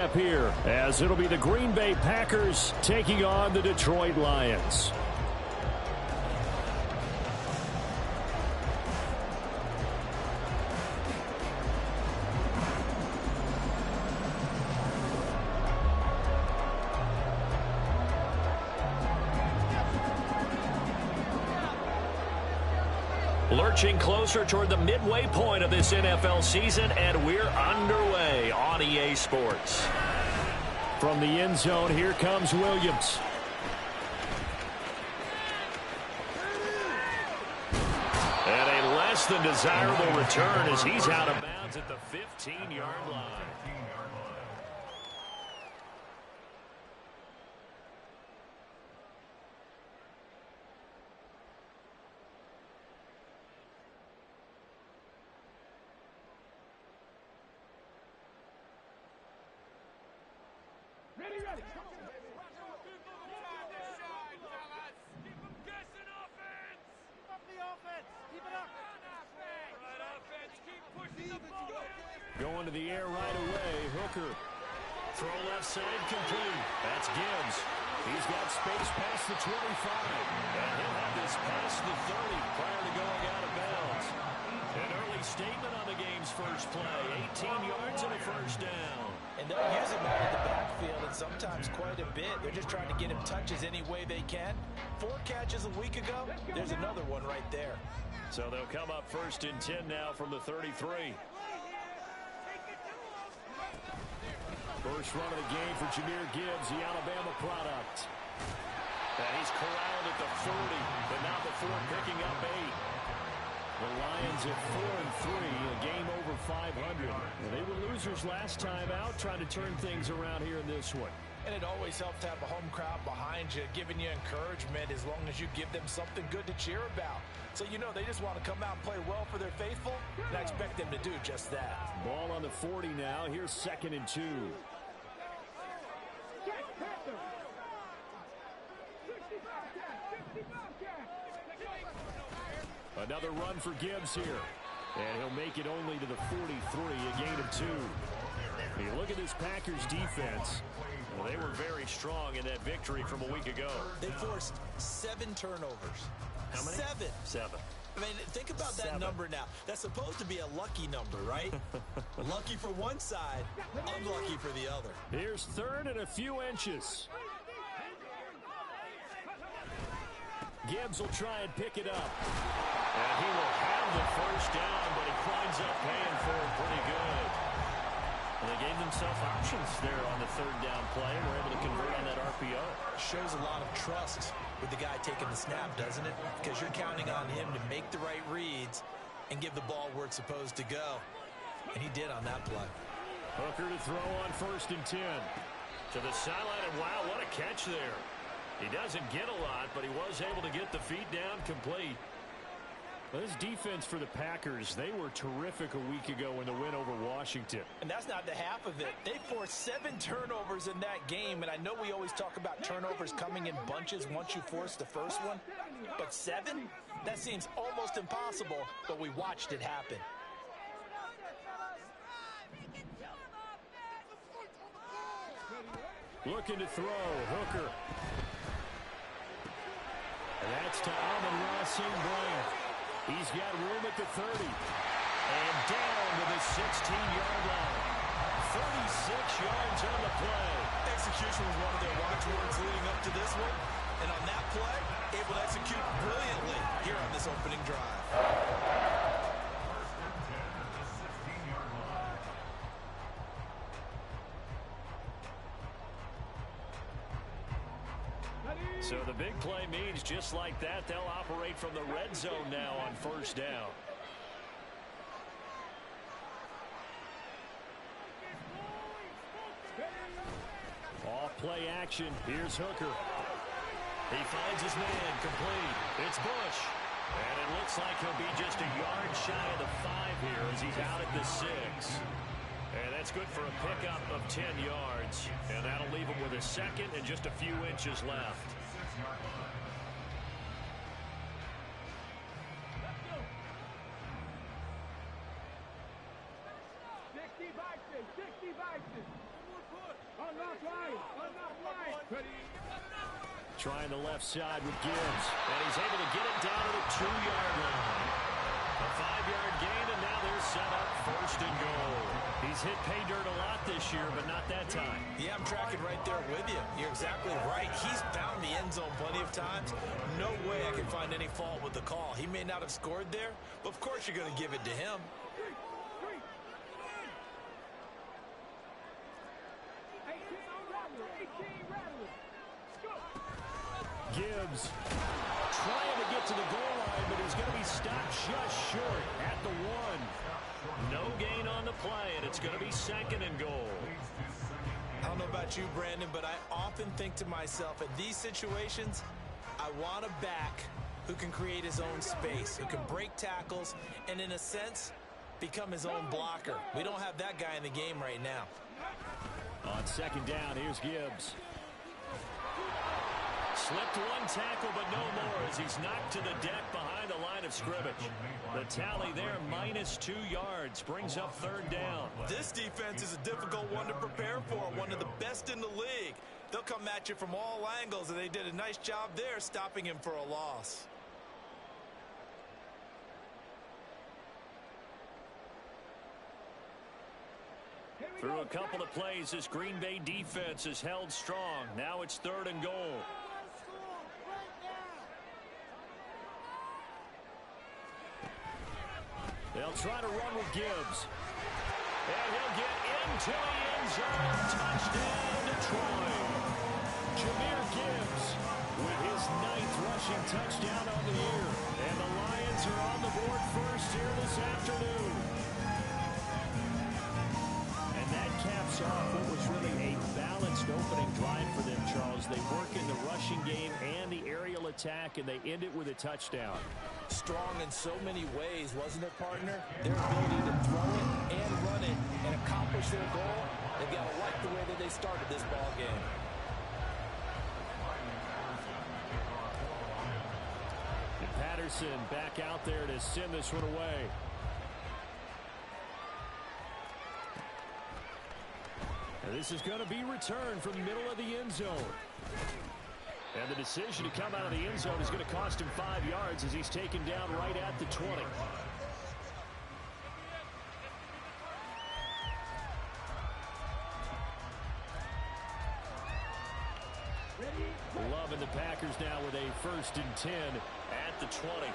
Up here, as it'll be the Green Bay Packers taking on the Detroit Lions. Lurching closer toward the midway point of this NFL season, and we're underway on EA Sports. From the end zone, here comes Williams. And a less than desirable return as he's out of bounds at the 15-yard line. Ready. Come on. Keep them guessing offense. Keep up the offense. Keep it up. Right offense. Keep pushing the ball. Going to the air right away. Hooker. Throw left side complete. That's Gibbs. He's got space past the 25. And he'll have this past the 30 prior to going out of bounds. An early statement on the game's first play. 18 yards and a first down. And they'll use him out of the backfield, and sometimes quite a bit. They're just trying to get him touches any way they can. 4 catches a week ago, there's another one right there. So they'll come up first and 10 now from the 33. First run of the game for Jahmyr Gibbs, the Alabama product. And he's corralled at the 40, but not before picking up 8. The Lions at 4-3, a game over 500. They were losers last time out, trying to turn things around here in this one. And it always helps to have a home crowd behind you, giving you encouragement as long as you give them something good to cheer about. So you know they just want to come out and play well for their faithful, and I expect them to do just that. Ball on the 40 now. Here's 2nd and 2. Another run for Gibbs here. And he'll make it only to the 43, a gain of 2. You look at this Packers defense. Well, they were very strong in that victory from a week ago. They forced 7 turnovers. How many? 7. I mean, think about that number now. That's supposed to be a lucky number, right? Lucky for one side, unlucky for the other. Here's 3rd and a few inches. Gibbs will try and pick it up. And he will have the first down, but he winds up paying for it pretty good. And they gave themselves options there on the 3rd down play and were able to convert on that RPO. Shows a lot of trust with the guy taking the snap, doesn't it? Because you're counting on him to make the right reads and give the ball where it's supposed to go. And he did on that play. Hooker to throw on 1st and 10. To the sideline, and wow, what a catch there. He doesn't get a lot, but he was able to get the feet down complete. Well, this defense for the Packers, they were terrific a week ago in the win over Washington. And that's not the half of it. They forced 7 turnovers in that game, and I know we always talk about turnovers coming in bunches once you force the first one. But 7? That seems almost impossible, but we watched it happen. Looking to throw, Hooker. And that's to Amon-Ra St. Brown. He's got room at the 30. And down to the 16-yard line. 36 yards on the play. Execution was one of their watchwords leading up to this one. And on that play, able to execute brilliantly here on this opening drive. So the big play means just like that, they'll operate from the red zone now on 1st down. Off play action. Here's Hooker. He finds his man complete. It's Bush. And it looks like he'll be just a yard shy of the 5 here as he's out at the 6. And that's good for a pickup of 10 yards. And that'll leave him with a 2nd and just a few inches left. One more push. Trying the left side with Gibbs. And he's able to get it down to the 2-yard line. A 5-yard gain, and now they're set up 1st and goal. He's hit pay dirt a lot this year, but not that time. Yeah, I'm tracking right there with you. You're exactly right. He's found the end zone plenty of times. No way I can find any fault with the call. He may not have scored there, but of course you're going to give it to him. Gibbs trying to get to the goal line, but he's going to be stopped just short at the 1. No gain on the play, and it's going to be 2nd and goal. I don't know about you, Brandon, but I often think to myself, in these situations, I want a back who can create his own space, who can break tackles, and in a sense, become his own blocker. We don't have that guy in the game right now. On 2nd down, here's Gibbs. Slipped one tackle, but no more as he's knocked to the deck behind the line of scrimmage. The tally there, -2 yards, brings up 3rd down. This defense is a difficult one to prepare for, one of the best in the league. They'll come at you from all angles, and they did a nice job there stopping him for a loss. Through a couple of plays, this Green Bay defense is held strong. Now it's 3rd and goal. They'll try to run with Gibbs. And he'll get into the end zone. Touchdown, Detroit. Jahmyr Gibbs with his 9th rushing touchdown on the year. And the Lions are on the board first here this afternoon. And that caps off what was really a balanced opening drive for them, Charles. They work in the rushing game and the aerial attack, and they end it with a touchdown. Strong in so many ways, wasn't it, partner? Their ability to throw it and run it and accomplish their goal, they've got to like the way that they started this ball game. And Patterson back out there to send this one away. And this is going to be returned from the middle of the end zone. And the decision to come out of the end zone is going to cost him 5 yards as he's taken down right at the 20. Love and the Packers now with a 1st and 10 at the 20.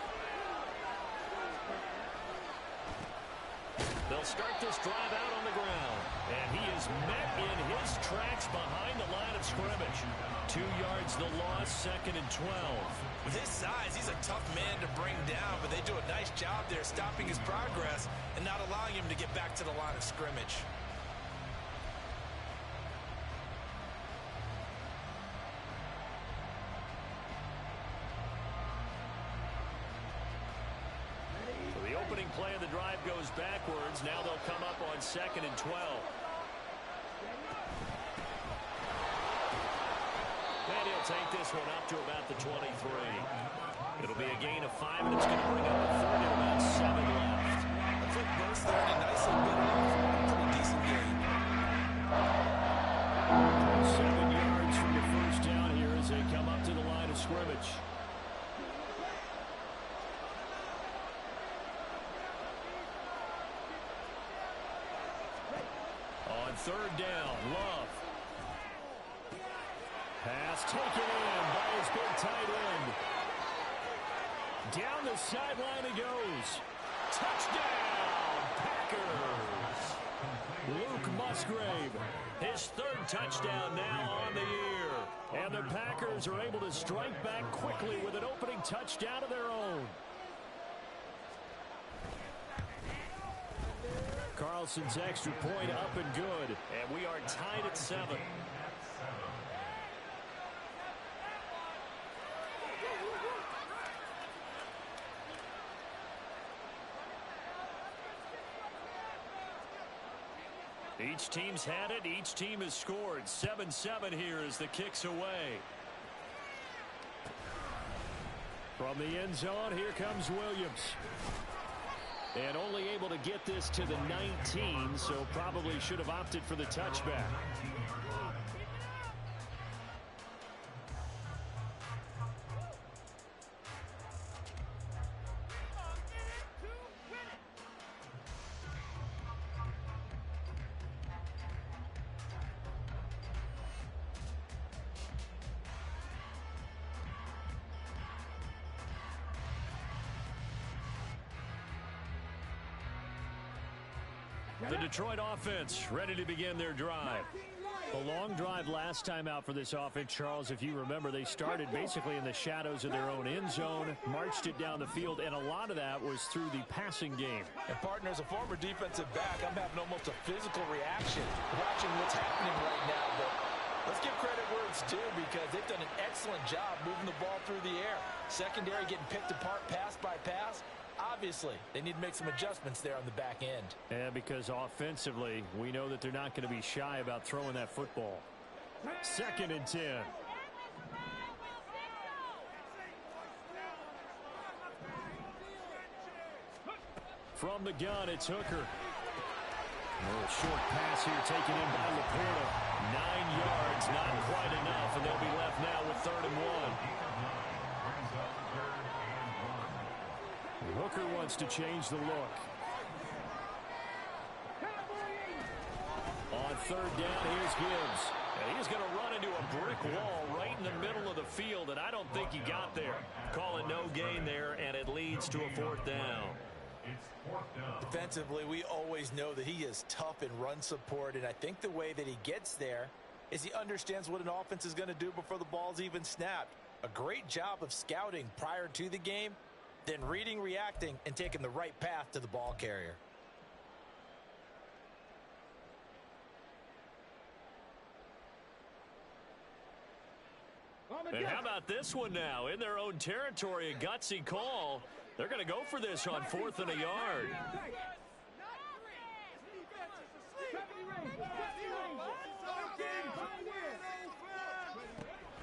They'll start this drive out on the ground. And he is met in his tracks behind the line of scrimmage. 2 yards the loss, 2nd and 12. With his size, he's a tough man to bring down, but they do a nice job there stopping his progress and not allowing him to get back to the line of scrimmage. Opening play of the drive goes backwards. Now they'll come up on 2nd and 12. And he'll take this one up to about the 23. It'll be a gain of 5, and it's going to bring up a 3rd and about 7 left. A quick burst there and a nice little bit off. Pretty decent gain. 7 yards from the 1st down here as they come up to the line of scrimmage. On 3rd down, Love. Pass taken in by his big tight end. Down the sideline he goes. Touchdown, Packers. Luke Musgrave, his 3rd touchdown now on the year. And the Packers are able to strike back quickly with an opening touchdown of their own. Carlson's extra point up and good. And we are tied at 7. Each team's had it. Each team has scored. 7-7 here as the kick's away. From the end zone, here comes Williams. And only able to get this to the 19, so probably should have opted for the touchback. The Detroit offense ready to begin their drive. A long drive last time out for this offense, Charles. If you remember, they started basically in the shadows of their own end zone, marched it down the field, and a lot of that was through the passing game. And, partner, as a former defensive back, I'm having almost a physical reaction watching what's happening right now. But let's give credit where it's due because they've done an excellent job moving the ball through the air. Secondary getting picked apart pass by pass. Obviously, they need to make some adjustments there on the back end. Yeah, because offensively, we know that they're not going to be shy about throwing that football. 2nd and 10. From the gun, it's Hooker. A short pass here taken in by Laporta. 9 yards, not quite enough, and they'll be left now with 3rd and 1. Hooker wants to change the look. On 3rd down, here's Gibbs. And he's going to run into a brick wall right in the middle of the field, and I don't think he got there. Call it no gain there, and it leads to a 4th down. Defensively, we always know that he is tough in run support, and I think the way that he gets there is he understands what an offense is going to do before the ball's even snapped. A great job of scouting prior to the game, then reading, reacting, and taking the right path to the ball carrier. And how about this one now? In their own territory, a gutsy call. They're going to go for this on 4th and a yard.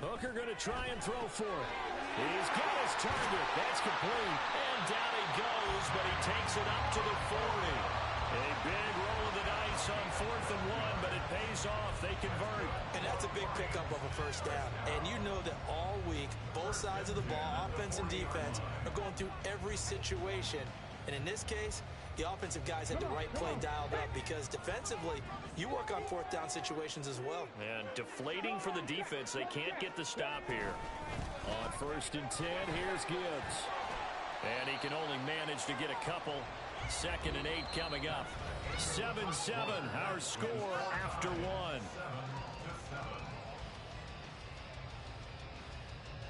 Hooker going to try and throw for it. He's got his target. That's complete. And down he goes, but he takes it up to the 40. A big roll of the dice on 4th and 1, but it pays off. They convert. And that's a big pickup of a 1st down. And you know that all week, both sides of the ball, offense and defense, are going through every situation. And in this case, the offensive guys had the right play dialed up because defensively, you work on 4th down situations as well. And deflating for the defense. They can't get the stop here. On 1st and 10, here's Gibbs. And he can only manage to get a couple. 2nd and 8 coming up. 7-7, our score after 1.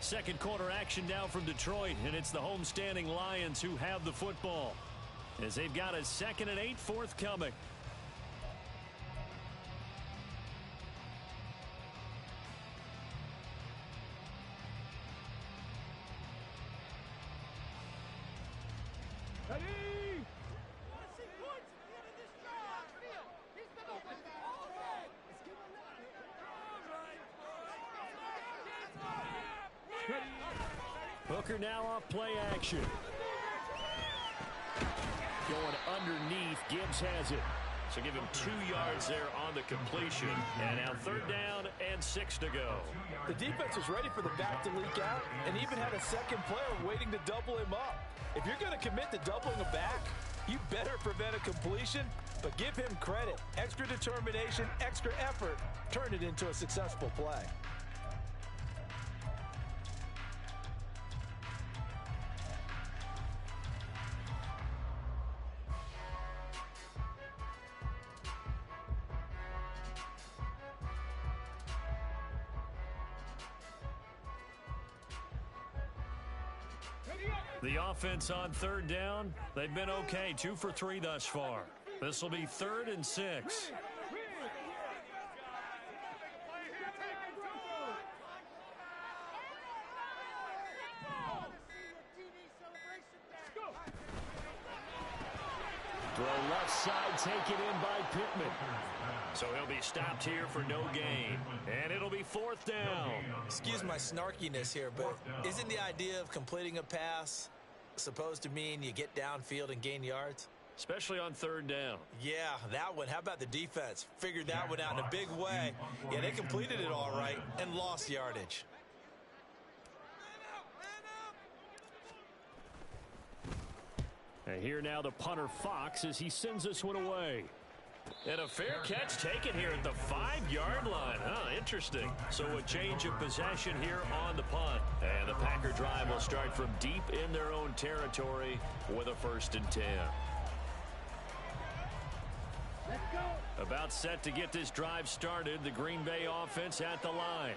Second quarter action now from Detroit, and it's the homestanding Lions who have the football as they've got a 2nd and 8 forthcoming. Hooker now off play action. Going underneath, Gibbs has it. So give him 2 yards there on the completion. And now 3rd down and 6 to go. The defense was ready for the back to leak out and even had a second player waiting to double him up. If you're going to commit to doubling a back, you better prevent a completion, but give him credit. Extra determination, extra effort, turn it into a successful play. The offense on 3rd down, they've been okay. 2 for 3 thus far. This will be 3rd and 6. Throw left side taken in by Pittman. So he'll be stopped here for no gain. And it'll be 4th down. Excuse my snarkiness here, but isn't the idea of completing a pass supposed to mean you get downfield and gain yards? Especially on 3rd down. Yeah, that one. How about the defense? Figured that one out in a big way. Yeah, they completed it all right and lost yardage. And here now the punter Fox as he sends this one away. And a fair catch taken here at the 5-yard line. Interesting. So a change of possession here on the punt. And the Packer drive will start from deep in their own territory with a 1st and 10. About set to get this drive started. The Green Bay offense at the line.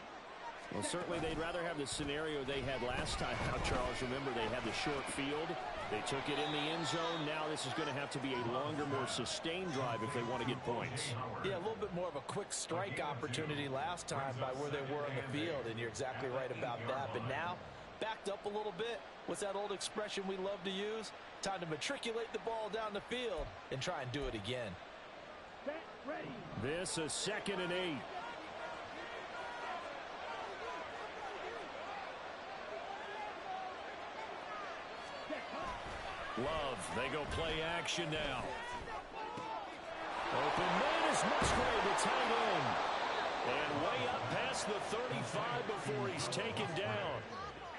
Well, certainly they'd rather have the scenario they had last time out, Charles. Remember, they had the short field. They took it in the end zone. Now this is going to have to be a longer, more sustained drive if they want to get points. Yeah, a little bit more of a quick strike opportunity last time by where they were on the field, and you're exactly right about that. But now, backed up a little bit. What's that old expression we love to use? Time to matriculate the ball down the field and try and do it again. This is 2nd and 8. Love, they go play action now. Open man is Musgrave, the tight end. And way up past the 35 before he's taken down.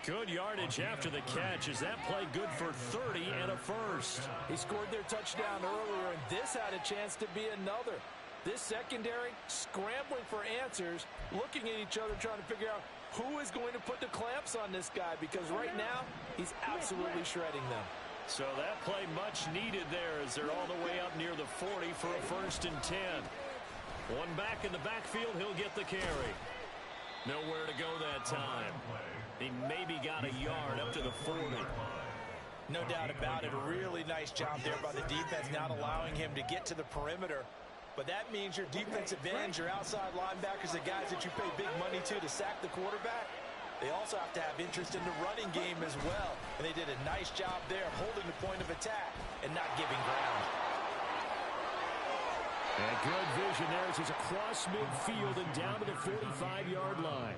Good yardage after the catch. Is that play good for 30 and a first? He scored their touchdown earlier, and this had a chance to be another. This secondary scrambling for answers, looking at each other, trying to figure out who is going to put the clamps on this guy, because right now he's absolutely shredding them. So that play much needed there as they're all the way up near the 40 for a 1st and 10. One back in the backfield, he'll get the carry. Nowhere to go that time. He maybe got a yard up to the 40. No doubt about it. A really nice job there by the defense, not allowing him to get to the perimeter. But that means your defensive ends, your outside linebackers, the guys that you pay big money to sack the quarterback, they also have to have interest in the running game as well. And they did a nice job there holding the point of attack and not giving ground. And good vision there as he's across midfield and down to the 45-yard line.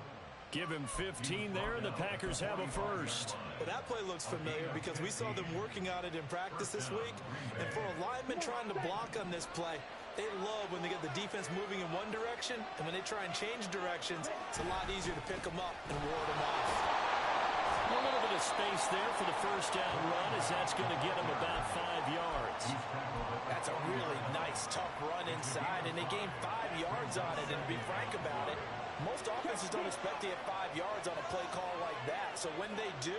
Give him 15 there, and the Packers have a first. Well, that play looks familiar because we saw them working on it in practice this week. And for a lineman trying to block on this play, they love when they get the defense moving in one direction, and when they try and change directions, it's a lot easier to pick them up and ward them off. A little bit of space there for the first down run as that's going to get him about 5 yards. That's a really nice, tough run inside, and they gained 5 yards on it. And to be frank about it, most offenses don't expect to get 5 yards on a play call like that. So when they do,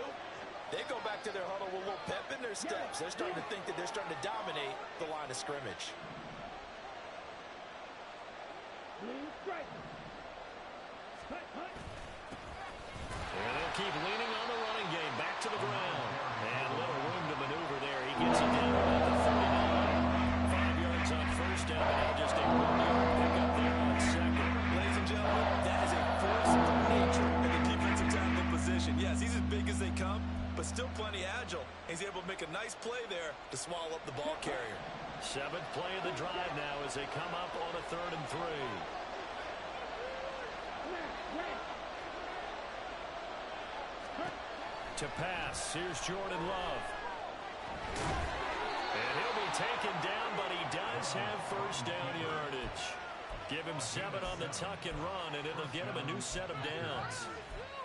they go back to their huddle with a little pep in their steps. They're starting to think that they're starting to dominate the line of scrimmage. And they'll keep leaning on the running game. Back to the ground. And little room to maneuver there. He gets it down at the 49. 5 yards on first down, and now just a 1-yard pickup there on second. Ladies and gentlemen, that is a force of nature in the defensive tackle position. Yes, he's as big as they come, but still plenty agile. He's able to make a nice play there to swallow up the ball carrier. 7th play of the drive now as they come up on a 3rd and 3. To pass, here's Jordan Love. And he'll be taken down, but he does have first down yardage. Give him 7 on the tuck and run, and it'll get him a new set of downs.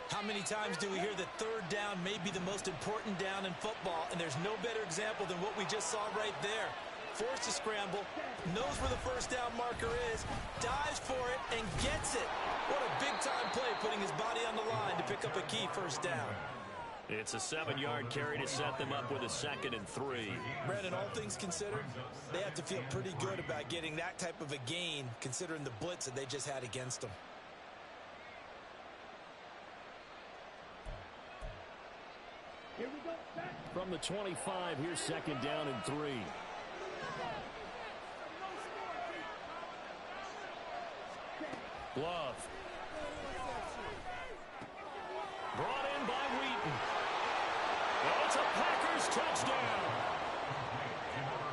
How many times do we hear that third down may be the most important down in football, and there's no better example than what we just saw right there. Forced to scramble, knows where the first down marker is, dives for it, and gets it. What a big-time play, putting his body on the line to pick up a key first down. It's a 7-yard carry to set them up with a 2nd and 3. Brandon, all things considered, they have to feel pretty good about getting that type of a gain, considering the blitz that they just had against them. Here we go. From the 25, here's 2nd down and 3. Love. Brought in by Wheaton. Well, it's a Packers touchdown.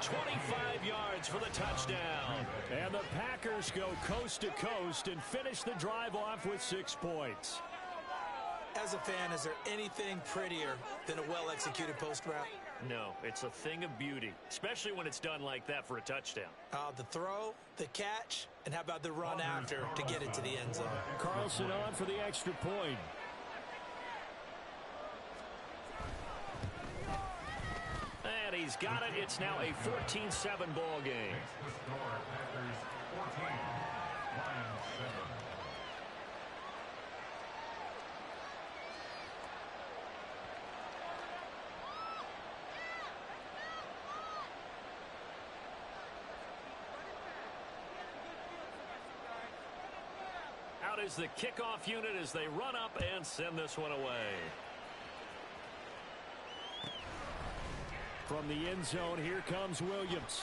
25 yards for the touchdown. And the Packers go coast to coast and finish the drive off with 6 points. As a fan, is there anything prettier than a well-executed post route? No, it's a thing of beauty, especially when it's done like that for a touchdown. The throw, the catch, and how about the run after to get it to the end zone? Carlson on for the extra point. And he's got it. It's now a 14-7 ball game. is the kickoff unit as they run up and send this one away. From the end zone, here comes Williams.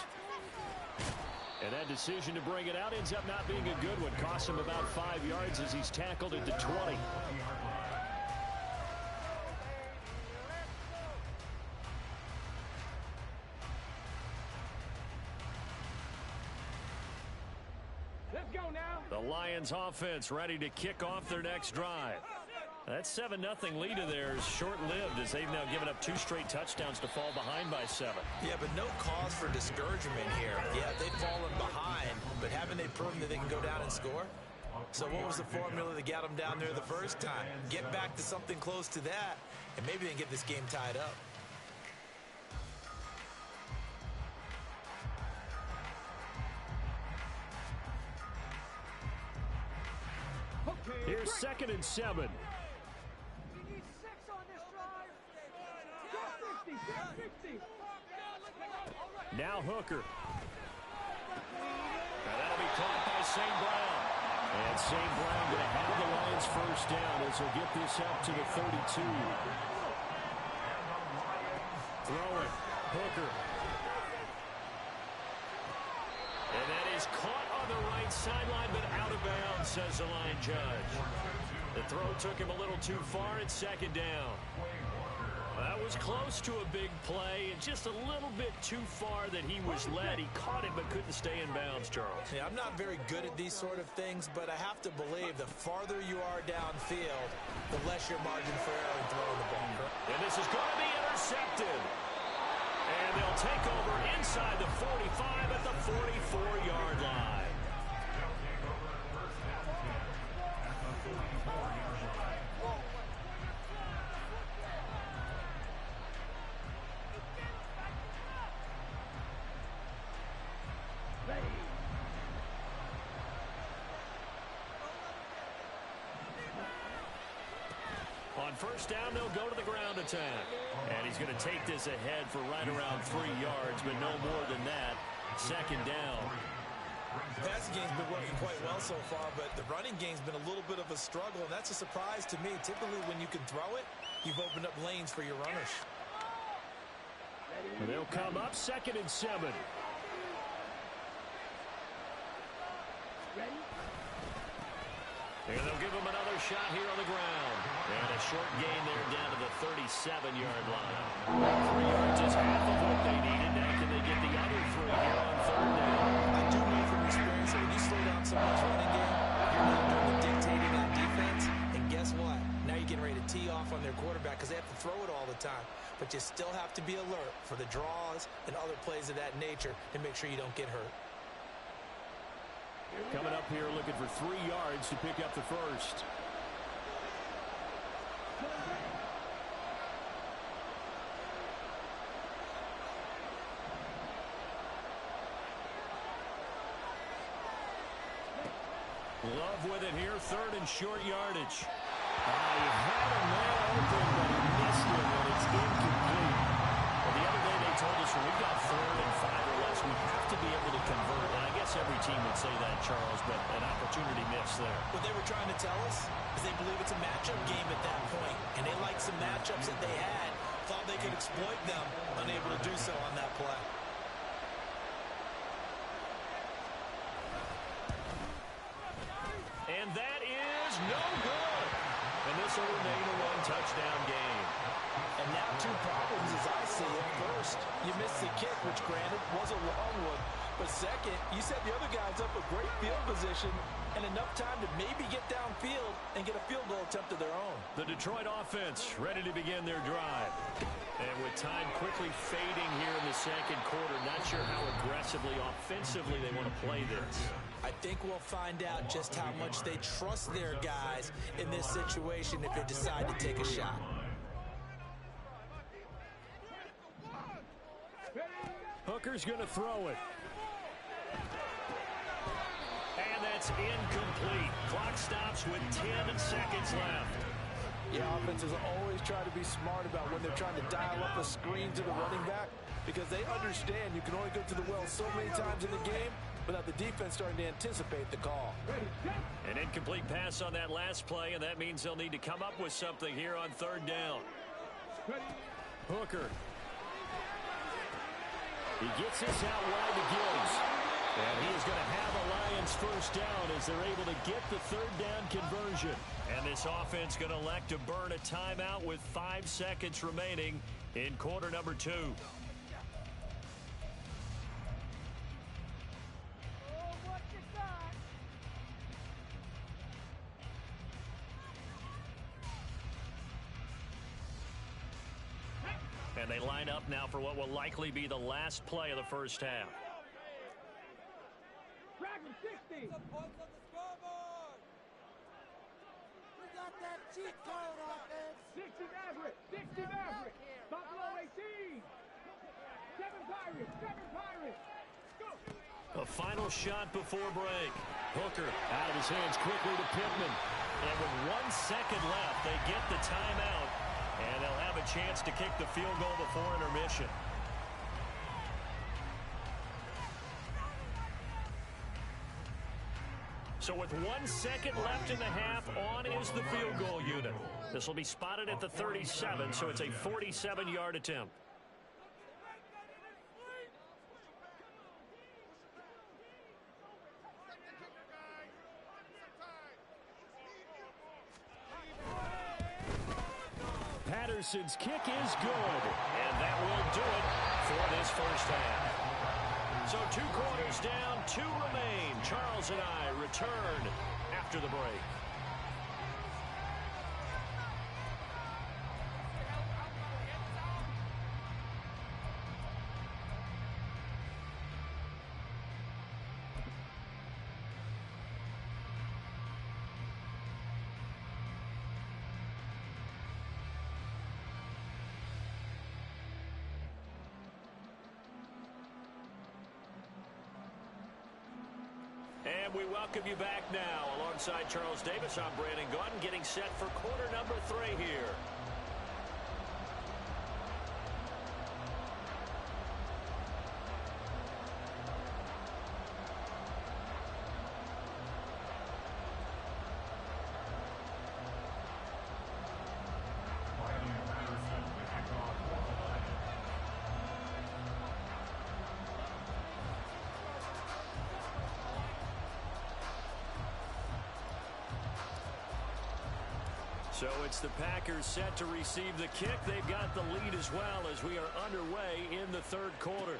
And that decision to bring it out ends up not being a good one. Costs him about 5 yards as he's tackled at the 20. Let's go now. The Lions offense ready to kick off their next drive. That 7-0 lead of theirs short-lived as they've now given up 2 straight touchdowns to fall behind by 7. Yeah, but no cause for discouragement here. Yeah, they've fallen behind, but haven't they proven that they can go down and score? So what was the formula that got them down there the first time? Get back to something close to that, and maybe they can get this game tied up. Here's 2nd and 7. We need 6 on this drive. Get 50, get 50. Now Hooker. Now that'll be caught by St. Brown. And St. Brown going to have the Lions first down as he'll get this up to the 32. Throwing. Hooker. And that is caught on the right sideline, but out of bounds, says the line judge. The throw took him a little too far at 2nd down. That was close to a big play, and just a little bit too far that he was led. He caught it, but couldn't stay in bounds, Charles. Yeah, I'm not very good at these sort of things, but I have to believe the farther you are downfield, the less your margin for error in throwing the ball. And this is going to be intercepted. And they'll take over inside the 45 at the 44-yard line. On first down, they'll go to the ground attack. And he's going to take this ahead for right around 3 yards, but no more than that. 2nd down. The passing game's been working quite well so far, but the running game's been a little bit of a struggle, and that's a surprise to me. Typically, when you can throw it, you've opened up lanes for your runners. And they'll come up 2nd and 7. And they'll give him another shot here on the ground. And a short gain there down to the 37-yard line. 3 yards is half of what they needed. Now can they get the other 3 here on 3rd down? I do know from experience that when you slow down someone's running game, you're not doing the dictating on defense. And guess what? Now you're getting ready to tee off on their quarterback because they have to throw it all the time. But you still have to be alert for the draws and other plays of that nature to make sure you don't get hurt. Coming up here looking for 3 yards to pick up the first. Love with it here, 3rd and short yardage. He had a man open, but he missed it, and it's incomplete. Well, the other day they told us when we've got 3rd and 5 or less, we have to be able to convert. And I guess every team would say that, Charles, but an opportunity missed there. What they were trying to tell us is they believe it's a matchup game at that point, and they liked some matchups that they had, thought they could exploit them, unable to do so on that play. And that is no good. And this will remain a 1-touchdown game. And now 2 problems as I see it. First, you missed the kick, which granted was a long one. But second, you set the other guys up a great field position and enough time to maybe get downfield and get a field goal attempt of their own. The Detroit offense ready to begin their drive. And with time quickly fading here in the 2nd quarter, not sure how aggressively, offensively they want to play this. I think we'll find out just how much they trust their guys in this situation if they decide to take a shot. Hooker's going to throw it. And that's incomplete. Clock stops with 10 seconds left. Yeah, offenses always try to be smart about when they're trying to dial up a screen to the running back because they understand you can only go to the well so many times in the game without the defense starting to anticipate the call. An incomplete pass on that last play, and that means they'll need to come up with something here on third down. Hooker. He gets this out wide to Gibbs. And he is going to have a Lions first down as they're able to get the third down conversion. And this offense going to elect to burn a timeout with 5 seconds remaining in quarter number 2. And they line up now for what will likely be the last play of the first half. Dragon 60. Some points on the scoreboard. We got that cheat code offense. 60 Maverick. 60 Maverick. Buffalo 18. 7 Pirates. 7 Pirates. Go. A final shot before break. Hooker out of his hands quickly to Pittman. And with 1 second left, they get the timeout. And they'll have a chance to kick the field goal before intermission. So with 1 second left in the half, on is the field goal unit. This will be spotted at the 37, so it's a 47-yard attempt. Patterson's kick is good, and that will do it for this first half. So 2 quarters down, 2 remain. Charles and I return after the break. And we welcome you back now. Alongside Charles Davis, I'm Brandon Gaudin, getting set for quarter number 3 here. So it's the Packers set to receive the kick. They've got the lead as well as we are underway in the third quarter.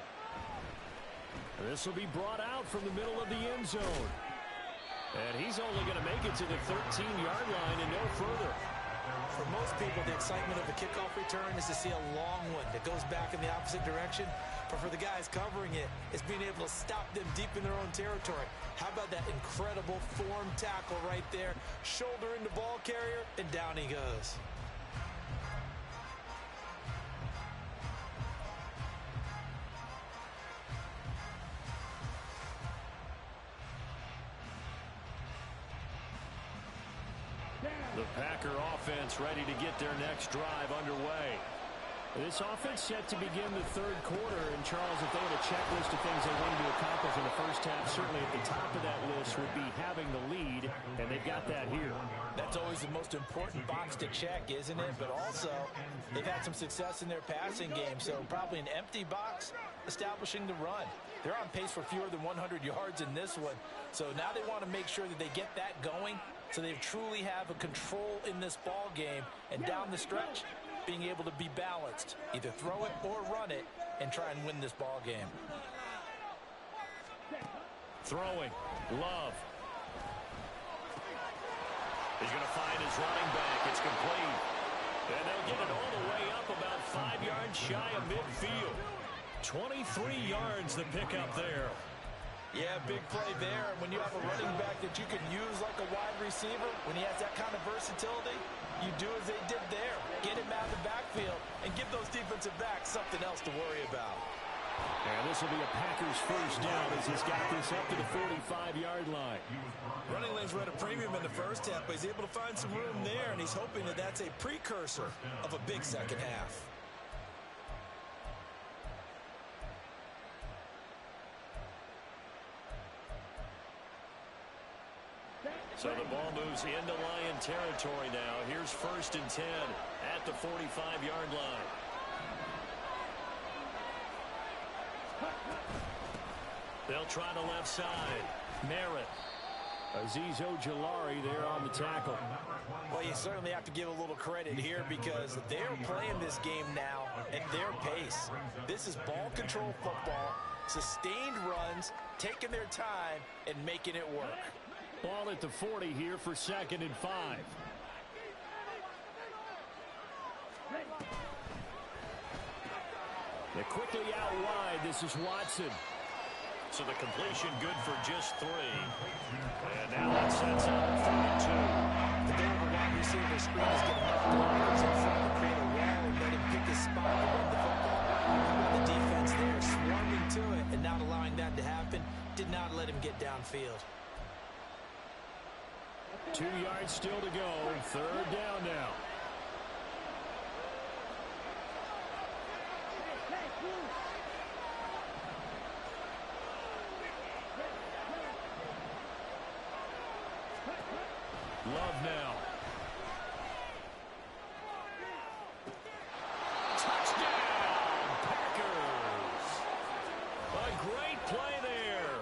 This will be brought out from the middle of the end zone. And he's only going to make it to the 13-yard line and no further. For most people, the excitement of the kickoff return is to see a long one that goes back in the opposite direction. But for the guys covering it, it's being able to stop them deep in their own territory. How about that incredible form tackle right there? Shoulder into ball carrier, and down he goes. The Packer offense ready to get their next drive underway. This offense set to begin the third quarter. And, Charles, if they had a checklist of things they wanted to accomplish in the first half, certainly at the top of that list would be having the lead, and they've got that here. That's always the most important box to check, isn't it? But also, they've had some success in their passing game, so probably an empty box establishing the run. They're on pace for fewer than 100 yards in this one. So now they want to make sure that they get that going so they truly have a control in this ball game. And down the stretch, being able to be balanced, either throw it or run it, and try and win this ball game. Throwing, Love. He's going to find his running back. It's complete. And they'll get it all the way up about 5 yards shy of midfield. 23 yards the pickup there. Yeah, big play there. When you have a running back that you can use like a wide receiver, when he has that kind of versatility, you do as they did there. Get him out of the backfield and give those defensive backs something else to worry about. And this will be a Packers first down as he's got this up to the 45-yard line. Running lanes were at a premium in the first half, but he's able to find some room there, and he's hoping that that's a precursor of a big second half. So the ball moves into Lion territory now. Here's 1st and 10 at the 45-yard line. They'll try the left side. Merritt. Azeez Ojulari there on the tackle. Well, you certainly have to give a little credit here because they're playing this game now at their pace. This is ball control football, sustained runs, taking their time, and making it work. Ball at the 40 here for 2nd and 5. They're quickly out wide. This is Watson. So the completion good for just 3. And now that sets up 3 and 2. The goal of a wide receiver screen is get enough blockers in front to create a wall and let him pick his spot to run the football. The defense there swarming to it and not allowing that to happen did not let him get downfield. 2 yards still to go. 3rd down now. Love now. Touchdown, Packers. A great play there.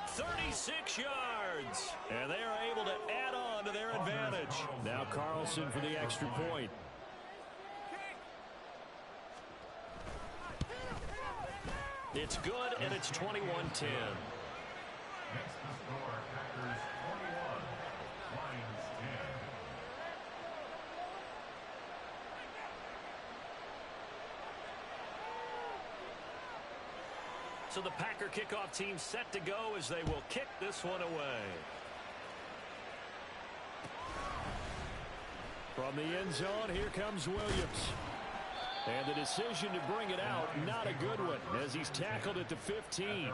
36 yards. And they are able to add on to their advantage. Now Carlson for the extra point. It's good, and it's 21-10. So the Packer kickoff team set to go as they will kick this one away. From the end zone, here comes Williams. And the decision to bring it out, not a good one, as he's tackled at the 15.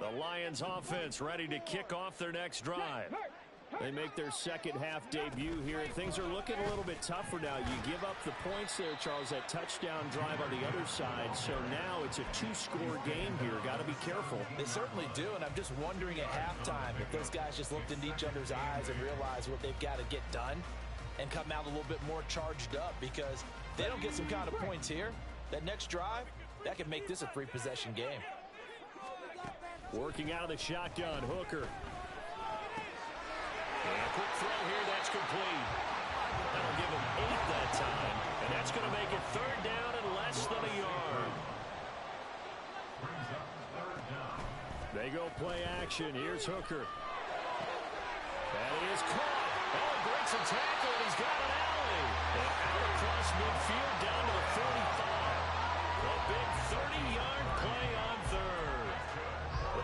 The Lions offense ready to kick off their next drive. They make their second half debut here. Things are looking a little bit tougher now. You give up the points there, Charles, that touchdown drive on the other side. So now it's a 2-score game here. Got to be careful. They certainly do, and I'm just wondering at halftime if those guys just looked into each other's eyes and realized what they've got to get done and come out a little bit more charged up, because they don't get some kind of points here. That next drive, that could make this a 3-possession game. Working out of the shotgun, Hooker. And a quick throw here, that's complete. That'll give him 8 that time, and that's going to make it 3rd down and less than a yard. They go play action. Here's Hooker. And he is caught. Oh, breaks a tackle, and he's got an alley. And out across midfield down to the 45. A big 30-yard play on 3rd.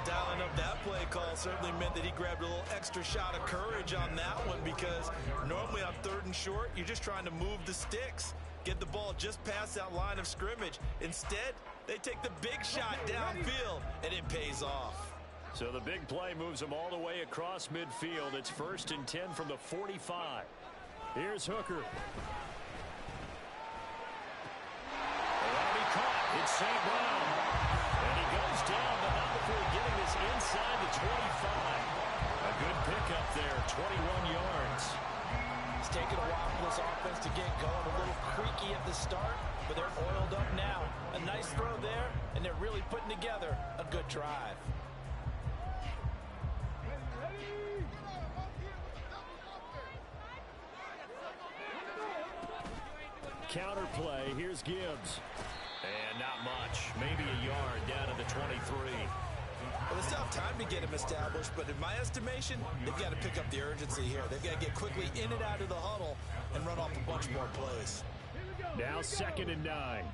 Dialing up that play call certainly meant that he grabbed a little extra shot of courage on that one, because normally on 3rd and short, you're just trying to move the sticks, get the ball just past that line of scrimmage. Instead, they take the big shot downfield, and it pays off. So the big play moves them all the way across midfield. It's 1st and 10 from the 45. Here's Hooker. That'll be caught. It's St. Brown. And he goes down, but not before getting this inside the 25. A good pickup there, 21 yards. It's taken a while for this offense to get going. A little creaky at the start, but they're oiled up now. A nice throw there, and they're really putting together a good drive. Counter play. Here's Gibbs. And not much. Maybe a yard down to the 23. Well, they still have time to get him established, but in my estimation, they've got to pick up the urgency here. They've got to get quickly in and out of the huddle and run off a bunch more plays. Now 2nd and 9.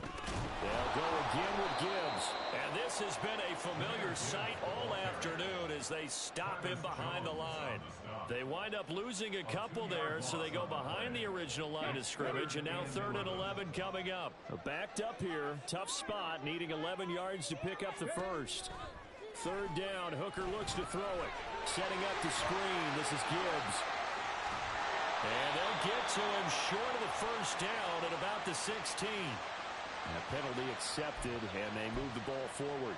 They'll go again with Gibbs. And this has been a familiar their sight all afternoon as they stop him behind the line. They wind up losing a couple there, so they go behind the original line of scrimmage, and now 3rd and 11 coming up. Backed up here, tough spot, needing 11 yards to pick up the first. 3rd down, Hooker looks to throw it. Setting up the screen, this is Gibbs. And they'll get to him short of the first down at about the 16. And a penalty accepted, and they move the ball forward.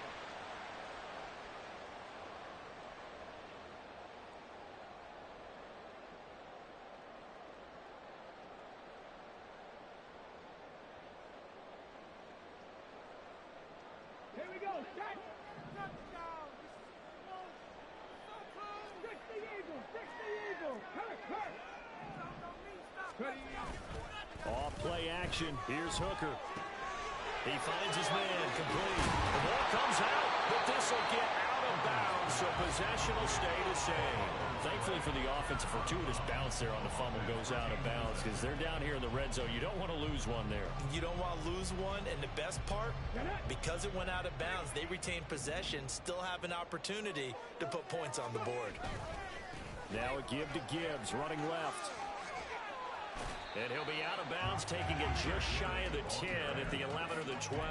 Here we go. Set. Touchdown. Fix the eagle. Fix the eagle. Hurt. Off play action. Here's Hooker. He finds his man, complete. The ball comes out, but this will get out of bounds, so possession will stay the same. Thankfully for the offense, a fortuitous bounce there on the fumble goes out of bounds because they're down here in the red zone. You don't want to lose one there. You don't want to lose one, and the best part, because it went out of bounds, they retain possession, still have an opportunity to put points on the board. Now a give to Gibbs, running left. And he'll be out of bounds, taking it just shy of the 10 at the 11 or the 12.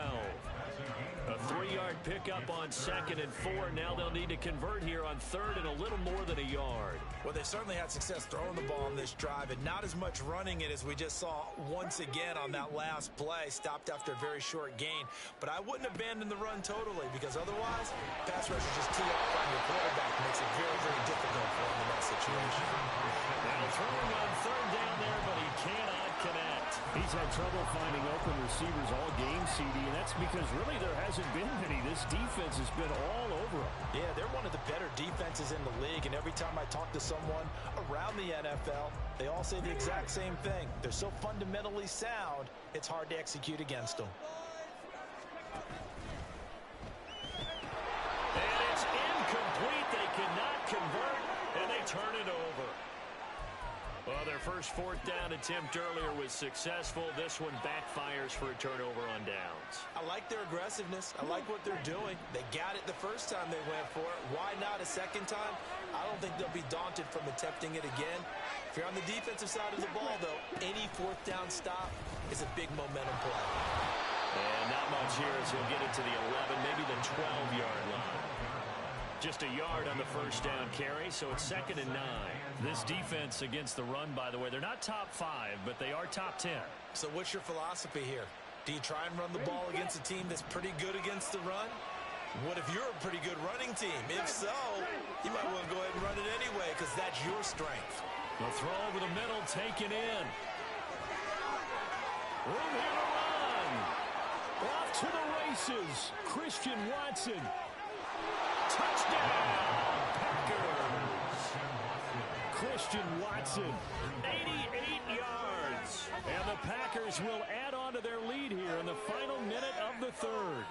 A 3-yard pickup on 2nd and 4. Now they'll need to convert here on 3rd and a little more than a yard. Well, they certainly had success throwing the ball on this drive, and not as much running it as we just saw once again on that last play. Stopped after a very short gain. But I wouldn't abandon the run totally, because otherwise, pass rushers just tee off on your quarterback. Makes it very, very difficult for him in that situation. Now throwing on 3rd down there, but he cannot connect. He's had trouble finding open receivers all game, CD, and that's because really there hasn't been many. This defense has been all over him. Yeah, they're one of the better defenses in the league, and every time I talk to someone around the NFL, they all say the exact same thing. They're so fundamentally sound, it's hard to execute against them. And it's incomplete. They cannot convert, and they turn it over. Well, their first 4th down attempt earlier was successful. This one backfires for a turnover on downs. I like their aggressiveness. I like what they're doing. They got it the first time they went for it. Why not a second time? I don't think they'll be daunted from attempting it again. If you're on the defensive side of the ball, though, any 4th down stop is a big momentum play. And not much here as he'll get it to the 11, maybe the 12-yard line. Just a yard on the first down carry, so it's 2nd and 9. This defense against the run, by the way, they're not top 5, but they are top 10. So what's your philosophy here? Do you try and run the ball against a team that's pretty good against the run? What if you're a pretty good running team? If so, you might want to go ahead and run it anyway because that's your strength. The throw over the middle, taken in. Room here to run. Off to the races. Christian Watson. Touchdown, Packers. Christian Watson, 88 yards. And the Packers will add on to their lead here in the final minute of the 3rd.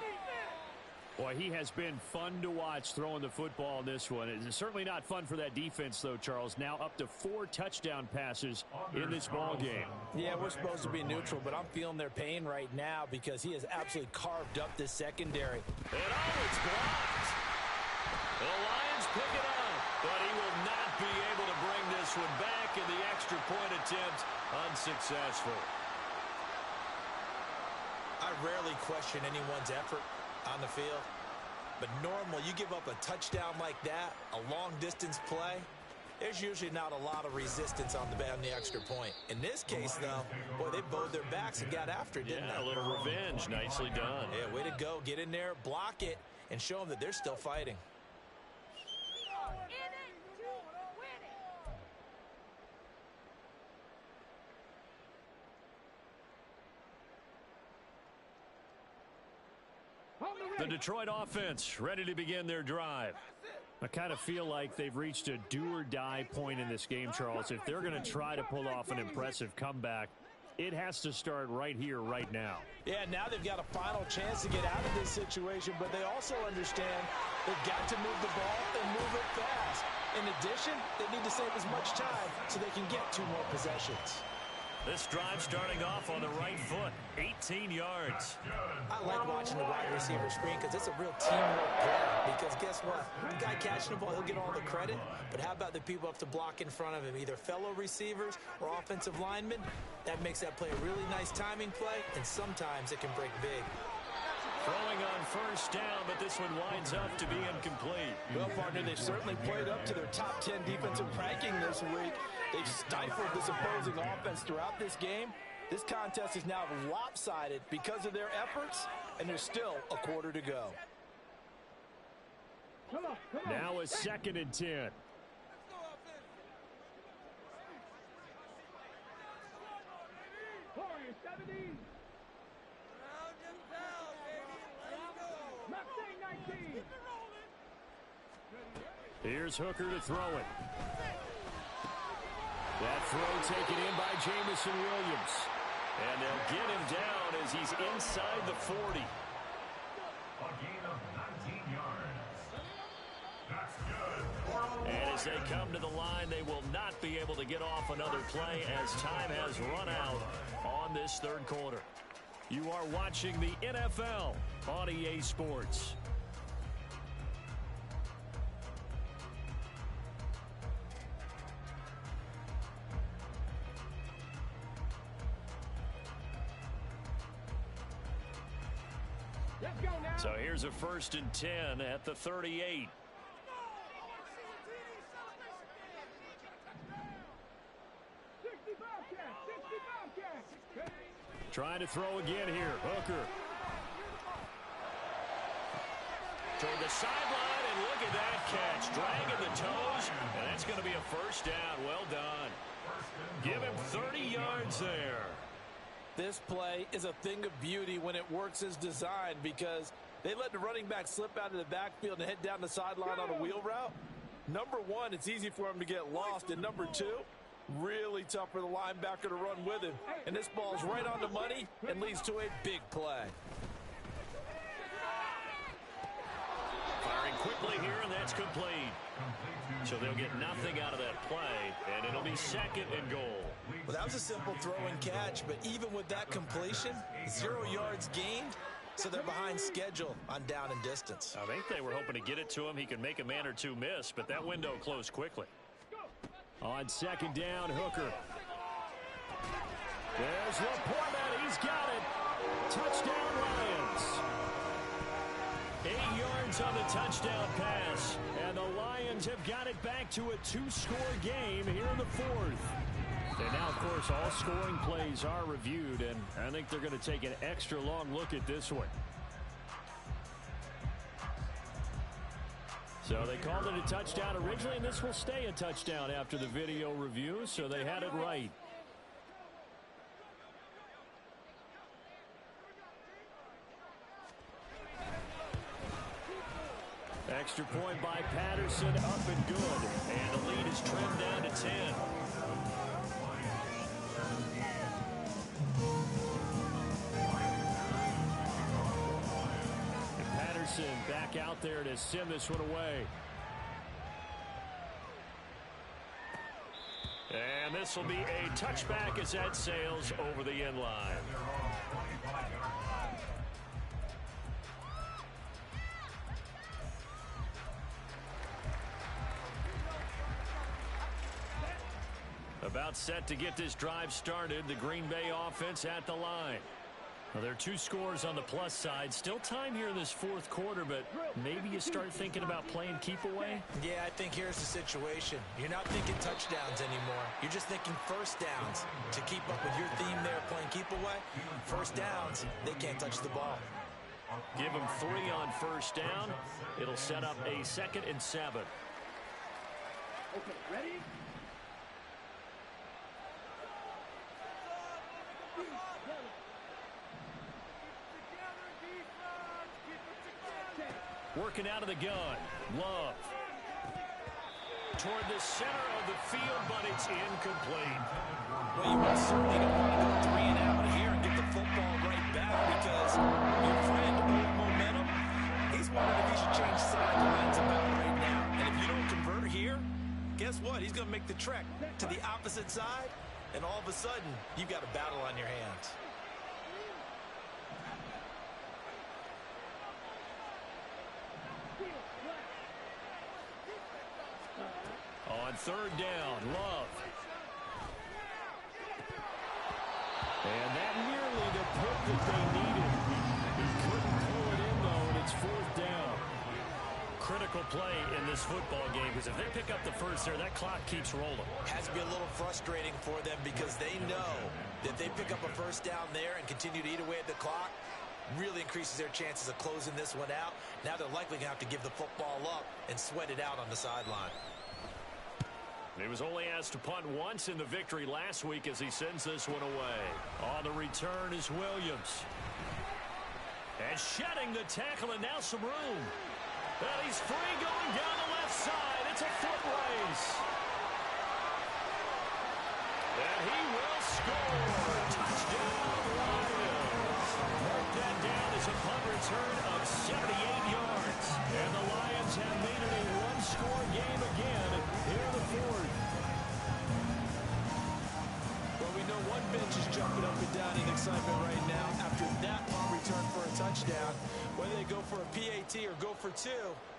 Boy, he has been fun to watch throwing the football in this one. It's certainly not fun for that defense, though, Charles. Now up to 4 touchdown passes in this ball game. Yeah, we're supposed to be neutral, but I'm feeling their pain right now because he has absolutely carved up this secondary. And it's blocked. The Lions pick it up, but he will not be able to bring this one back, and the extra point attempt unsuccessful. I rarely question anyone's effort on the field, but normally you give up a touchdown like that, a long-distance play, there's usually not a lot of resistance on the extra point. In this case, though, boy, they bowed their backs and got after it, didn't they? A little revenge. Nicely done. Yeah, way to go. Get in there, block it, and show them that they're still fighting. The Detroit offense ready to begin their drive. I kind of feel like they've reached a do-or-die point in this game, Charles. If they're going to try to pull off an impressive comeback, it has to start right here, right now. Yeah, now they've got a final chance to get out of this situation, but they also understand they've got to move the ball and move it fast. In addition, they need to save as much time so they can get 2 more possessions. This drive starting off on the right foot, 18 yards. I like watching the wide receiver screen because it's a real teamwork play. Because guess what? The guy catching the ball, he'll get all the credit. But how about the people up to block in front of him, either fellow receivers or offensive linemen? That makes that play a really nice timing play, and sometimes it can break big. Throwing on first down, but this one winds up to be incomplete. Well, partner, they've certainly played up to their top 10 defensive ranking this week. They've stifled this opposing offense throughout this game. This contest is now lopsided because of their efforts, and there's still a quarter to go. Now a 2nd and 10. Here's Hooker to throw it. That throw taken in by Jamison Williams. And they'll get him down as he's inside the 40. A gain of 19 yards. That's good. And as they come to the line, they will not be able to get off another play as time has run out on this third quarter. You are watching the NFL on EA Sports. So here's a 1st and 10 at the 38. Trying to throw again here. Hooker. Toward the sideline, and look at that catch. Dragging the toes, and that's going to be a first down. Well done. Give him 30 yards there. This play is a thing of beauty when it works as designed because they let the running back slip out of the backfield and head down the sideline on a wheel route. Number one, it's easy for him to get lost. And number two, really tough for the linebacker to run with him. And this ball's right on the money and leads to a big play. Firing quickly here, and that's complete. So they'll get nothing out of that play, and it'll be 2nd and goal. Well, that was a simple throw and catch, but even with that completion, 0 yards gained, so they're behind schedule on down and distance. I think they were hoping to get it to him. He could make a man or two miss, but that window closed quickly. On 2nd down, Hooker. There's Laporta. He's got it. Touchdown, Lions. 8 yards on the touchdown pass. And the Lions have got it back to a 2-score game here in the 4th. And now, of course, all scoring plays are reviewed, and I think they're going to take an extra long look at this one. So they called it a touchdown originally, and this will stay a touchdown after the video review, so they had it right. Extra point by Patterson, up and good. And the lead is trimmed down to 10. And Patterson back out there to send this one away. And this will be a touchback as that sails over the end line. About set to get this drive started. The Green Bay offense at the line. Well, there are 2 scores on the plus side. Still time here in this 4th quarter, but maybe you start thinking about playing keep away. Yeah, I think here's the situation. You're not thinking touchdowns anymore. You're just thinking first downs. To keep up with your theme there, playing keep away, first downs, they can't touch the ball. Give them 3 on first down. It'll set up a 2nd and 7. Okay, ready? Working out of the gun. Love. Toward the center of the field, but it's incomplete. Well, you most certainly don't want to go 3 and out here and get the football right back because your friend, old momentum, he's wondering if he should change sidelines about right now. And if you don't convert here, guess what? He's going to make the trek to the opposite side and all of a sudden, you've got a battle on your hands. On third down, Love. And that nearly the pick that they needed. He couldn't pull it in, though, and it's fourth down. Critical play in this football game, because if they pick up the first there, that clock keeps rolling. Has to be a little frustrating for them because they know that they pick up a first down there and continue to eat away at the clock, really increases their chances of closing this one out. Now they're likely going to have to give the football up and sweat it out on the sideline. He was only asked to punt once in the victory last week as he sends this one away. On the return is Williams. And shedding the tackle, and now some room. And he's free going down the left side. It's a foot race. And he will score. Touchdown, Lions. Mark that down as a punt return of 78 yards. And the Lions have made it a one-score game again here in the fourth. Well, we know one bench is jumping up and down in excitement right now after that punt return for a touchdown. Whether they go for a PAT or go for two,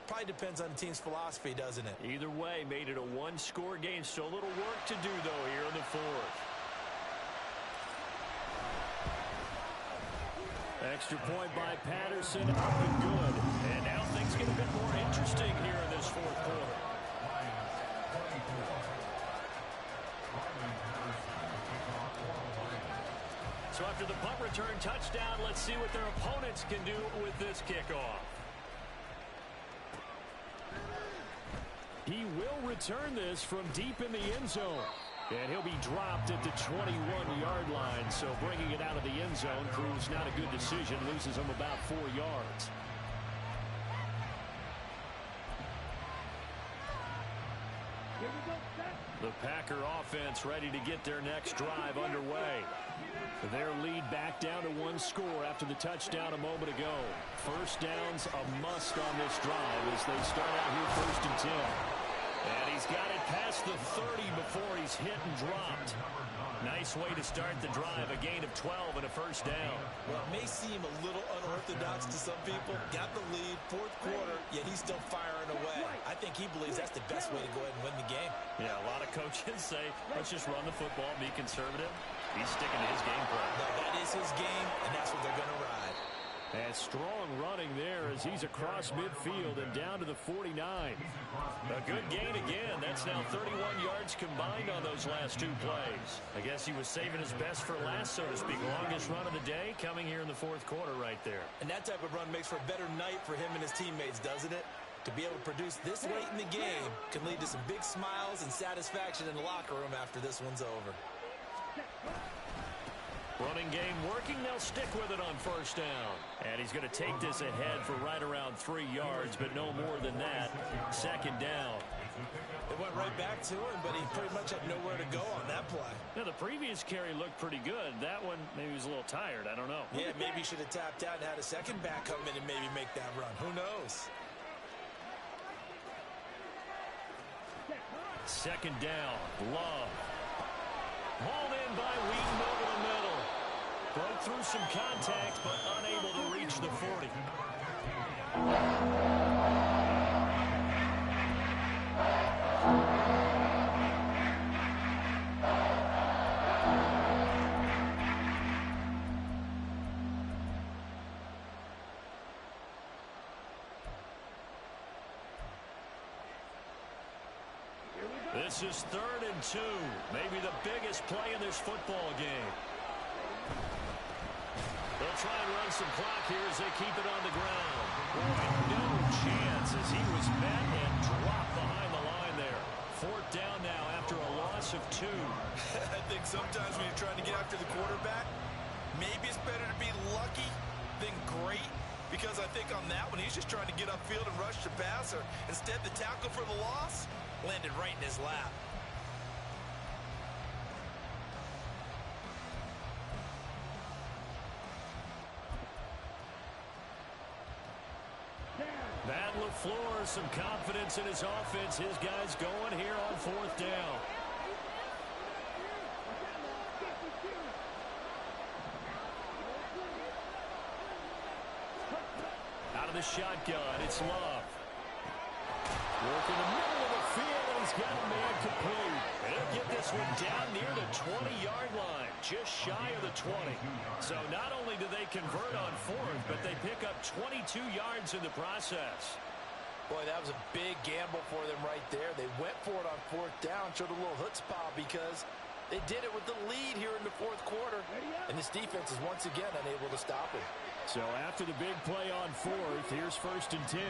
probably depends on the team's philosophy, doesn't it? Either way, made it a one-score game. Still a little work to do, though, here in the fourth. Extra point by Patterson, up and good. And now things get a bit more interesting here in this fourth quarter. So after the punt return touchdown, let's see what their opponents can do with this kickoff. He will return this from deep in the end zone. And he'll be dropped at the 21-yard line. So bringing it out of the end zone proves not a good decision. Loses him about 4 yards. The Packer offense ready to get their next drive underway. Their lead back down to one score after the touchdown a moment ago. First down's a must on this drive as they start out here first and 10. And he's got it past the 30 before he's hit and dropped. Nice way to start the drive, a gain of 12 and a first down. Well, it may seem a little unorthodox to some people. Got the lead, fourth quarter, yet he's still firing away. I think he believes that's the best way to go ahead and win the game. Yeah, a lot of coaches say, let's just run the football, be conservative. He's sticking to his game plan. No, that is his game, and that's what they're going to ride. And strong running there as he's across midfield and down to the 49. A good gain again. That's now 31 yards combined on those last two plays. I guess he was saving his best for last, so to speak. Longest run of the day coming here in the fourth quarter right there. And that type of run makes for a better night for him and his teammates, doesn't it? To be able to produce this late in the game can lead to some big smiles and satisfaction in the locker room after this one's over. Running game working. They'll stick with it on first down. And he's going to take this ahead for right around 3 yards, but no more than that. Second down. It went right back to him, but he pretty much had nowhere to go on that play. Now, the previous carry looked pretty good. That one, maybe he was a little tired. I don't know. Yeah, maybe he should have tapped out and had a second back come in and maybe make that run. Who knows? Second down. Love. Hauled in by Wheaton over the middle. Broke through some contact, but unable to reach the 40. This is 3rd and 2. Maybe the biggest play in this football game. They'll try and run some clock here as they keep it on the ground. Boy, no chance as he was met and dropped behind the line there. 4th down now after a loss of 2. I think sometimes when you're trying to get after the quarterback, maybe it's better to be lucky than great. Because I think on that one, he's just trying to get upfield and rush the passer. Instead, the tackle for the loss landed right in his lap. Matt LaFleur, some confidence in his offense. His guys going here on 4th down. the shotgun. It's Love. Working the middle of the field, and he's got a man complete. He'll get this one down near the 20-yard line, just shy of the 20. So not only do they convert on fourth, but they pick up 22 yards in the process. Boy, that was a big gamble for them right there. They went for it on fourth down, showed a little chutzpah because they did it with the lead here in the fourth quarter. And this defense is once again unable to stop it. So after the big play on fourth, here's 1st and 10.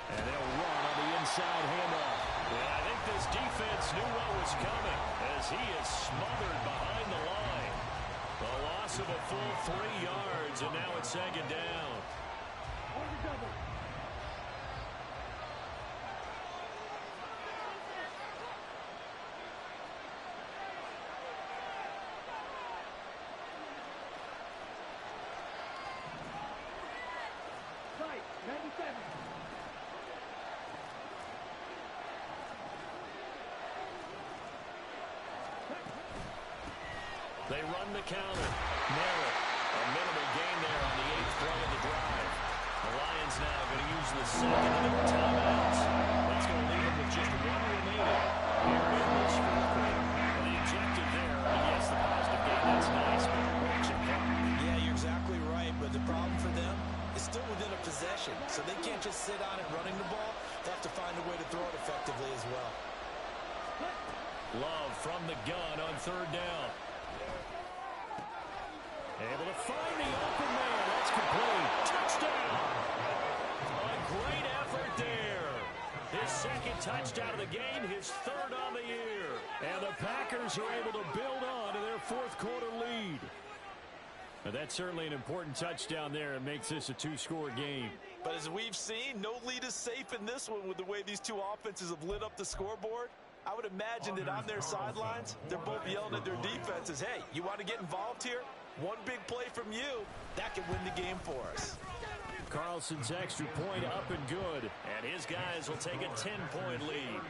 And they'll run on the inside handoff. And I think this defense knew what was coming as he is smothered behind the line. The loss of a full 3 yards, and now it's 2nd down. Right, 97. They run the counter. Merritt, a minimal gain there on the 8th play of the drive. The Lions now going to use the 2nd of their timeouts. That's going to leave them with just 1 remaining here in this 4th quarter. And the objective there, yes, the positive gain, that's nice, but it works in part. Yeah, you're exactly right, but the problem for them is still within a possession, so they can't just sit on it running the ball. They have to find a way to throw it effectively as well. Love from the gun on 3rd down. Able to find the open man. That's complete. Touchdown. A great effort there. His 2nd touchdown of the game, his 3rd on the year. And the Packers are able to build on to their 4th quarter lead. Now that's certainly an important touchdown there. It makes this a 2-score game. But as we've seen, no lead is safe in this one with the way these two offenses have lit up the scoreboard. I would imagine that on their sidelines, they're both yelling at their defenses, hey, you want to get involved here? One big play from you, that could win the game for us. Carlson's extra point up and good. And his guys will take a 10-point lead.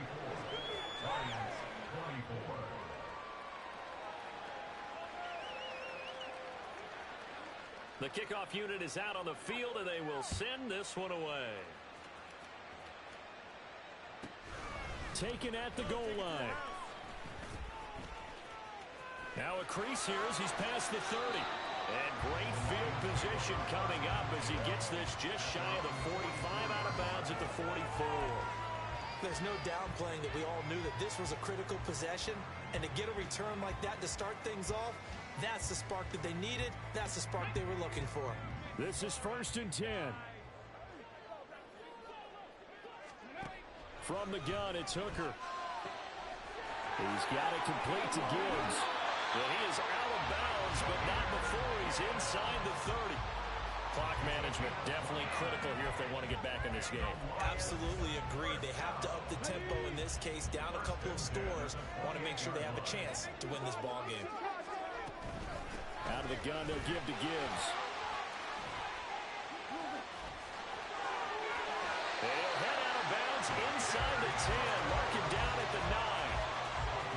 The kickoff unit is out on the field, and they will send this one away. Taken at the goal line. Now a crease here as he's past the 30. And great field position coming up as he gets this just shy of the 45, out of bounds at the 44. There's no downplaying that we all knew that this was a critical possession, and to get a return like that to start things off, that's the spark that they needed. That's the spark they were looking for. This is 1st and 10. From the gun, it's Hooker. He's got it complete to Gibbs. Well, he is out of bounds, but not before he's inside the 30. Clock management definitely critical here if they want to get back in this game. Absolutely agreed. They have to up the tempo in this case, down a couple of scores. Want to make sure they have a chance to win this ball game. Out of the gun, they'll give to Gibbs. They'll head out of bounds inside the 10. Mark him down at the 9.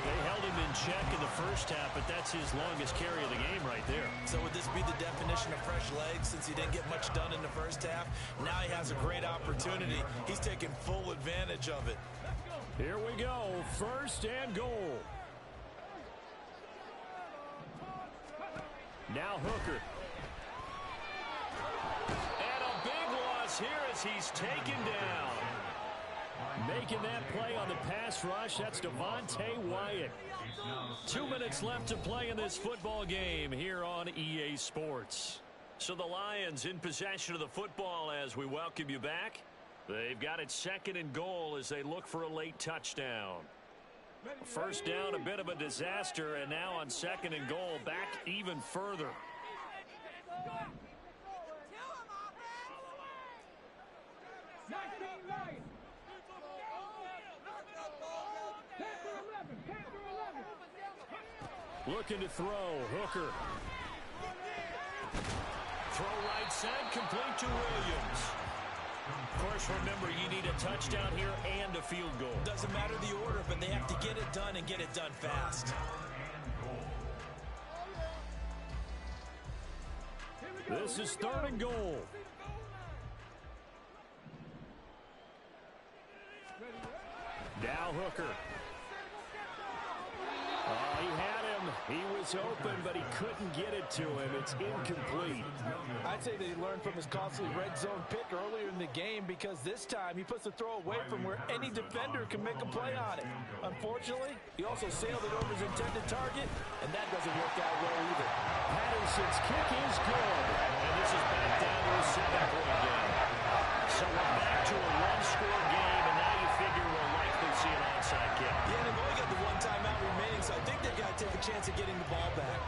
They held him in check in the first half, but that's his longest carry of the game right there. So would this be the definition of fresh legs since he didn't get much done in the first half? Now he has a great opportunity. He's taking full advantage of it. Here we go. 1st and goal. Now Hooker. And a big loss here as he's taken down. Making that play on the pass rush, that's Devontae Wyatt. 2 minutes left to play in this football game here on EA Sports. So the Lions in possession of the football as we welcome you back. They've got it 2nd and goal as they look for a late touchdown. 1st down, a bit of a disaster, and now on 2nd and goal, back even further. Looking to throw, Hooker. Throw right side, complete to Williams. Of course, remember, you need a touchdown here and a field goal. Doesn't matter the order, but they have to get it done and get it done fast. This is 3rd and goal. now Hooker. Oh, he had him. He was open, but he couldn't get it to him. It's incomplete. I'd say that he learned from his costly red zone pick earlier in the game, because this time he puts the throw away from where any defender can make a play on it. Unfortunately, he also sailed it over his intended target, and that doesn't work out well either. Patterson's kick is good. And this is back down to a 7-point game. So we're back to a one-score game, and now you figure we'll likely see an onside kick. Yeah, they've only got the one timeout remaining, so I think they've got to take a chance at getting the ball back.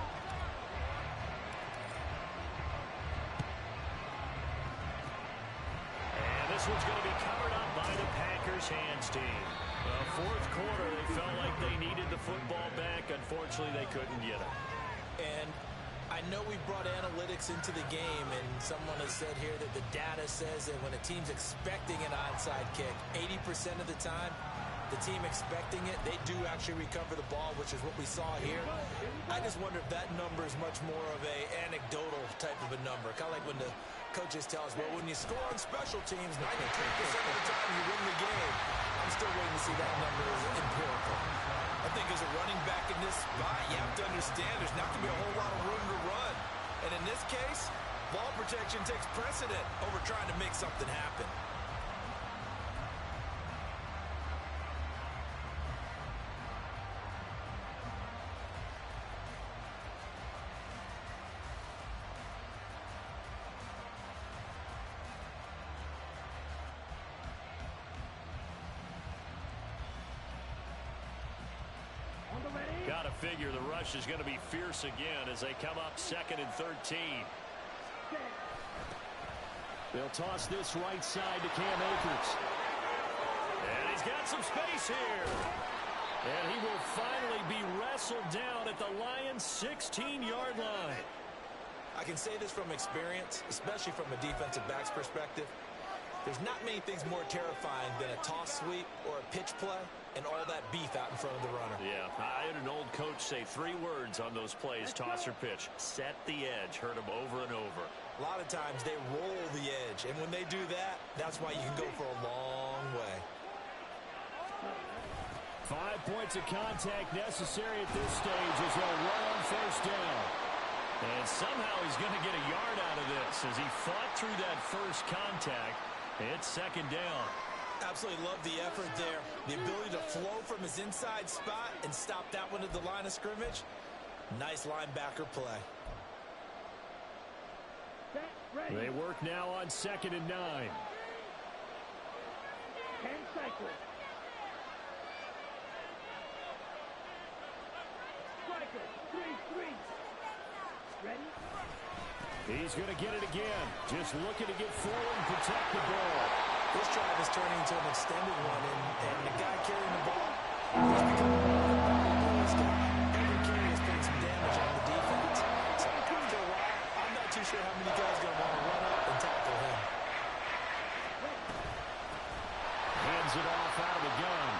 And this one's going to be covered up by the Packers hands team. Fourth quarter, they felt like they needed the football back. Unfortunately, they couldn't get it. And I know we brought analytics into the game, and someone has said here that the data says that when a team's expecting an onside kick, 80% of the time, the team expecting it, they do actually recover the ball, which is what we saw here. I just wonder if that number is much more of a anecdotal type of a number. Kind of like when the coaches tell us, well, when you score on special teams, 93% of the time you win the game. I'm still waiting to see that number as empirical. I think as a running back in this spot, you have to understand there's not going to be a whole lot of room to run. And in this case, ball protection takes precedent over trying to make something happen. Got to figure the rush is going to be fierce again as they come up 2nd and 13. They'll toss this right side to Cam Akers. And he's got some space here. And he will finally be wrestled down at the Lions' 16-yard line. I can say this from experience, especially from a defensive back's perspective. There's not many things more terrifying than a toss sweep or a pitch play and all that beef out in front of the runner. Yeah, I had an old coach say 3 words on those plays, toss or pitch. Set the edge. Heard him over and over. A lot of times they roll the edge, and when they do that, that's why you can go for a long way. 5 points of contact necessary at this stage as they'll run on first down. And somehow he's going to get a yard out of this as he fought through that first contact. It's 2nd down. Absolutely love the effort there. The ability to flow from his inside spot and stop that one at the line of scrimmage. Nice linebacker play. They work now on 2nd and 9. 10 cycles. Striker, 3-3. Ready? He's going to get it again. Just looking to get forward and protect the ball. This drive is turning into an extended one, and the guy carrying the ball is becoming every carry is putting some damage on the defense. So after a while, I'm not too sure how many guys are going to want to run up and tackle him. Hands it off out of the gun.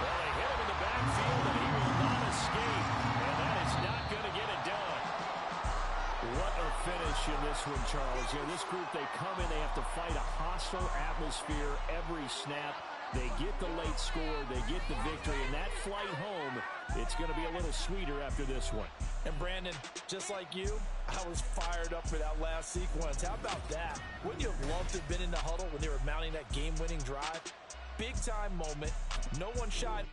Well, they hit him in the backfield, and he will not escape. And that is not going to get it done. What a finish in this one, Charles. You know, this group, they come in, they have to fight a hostile atmosphere every snap. They get the late score, they get the victory, and that flight home, it's going to be a little sweeter after this one. And Brandon, just like you, I was fired up for that last sequence. How about that? Wouldn't you have loved to have been in the huddle when they were mounting that game-winning drive? Big-time moment. No one shot.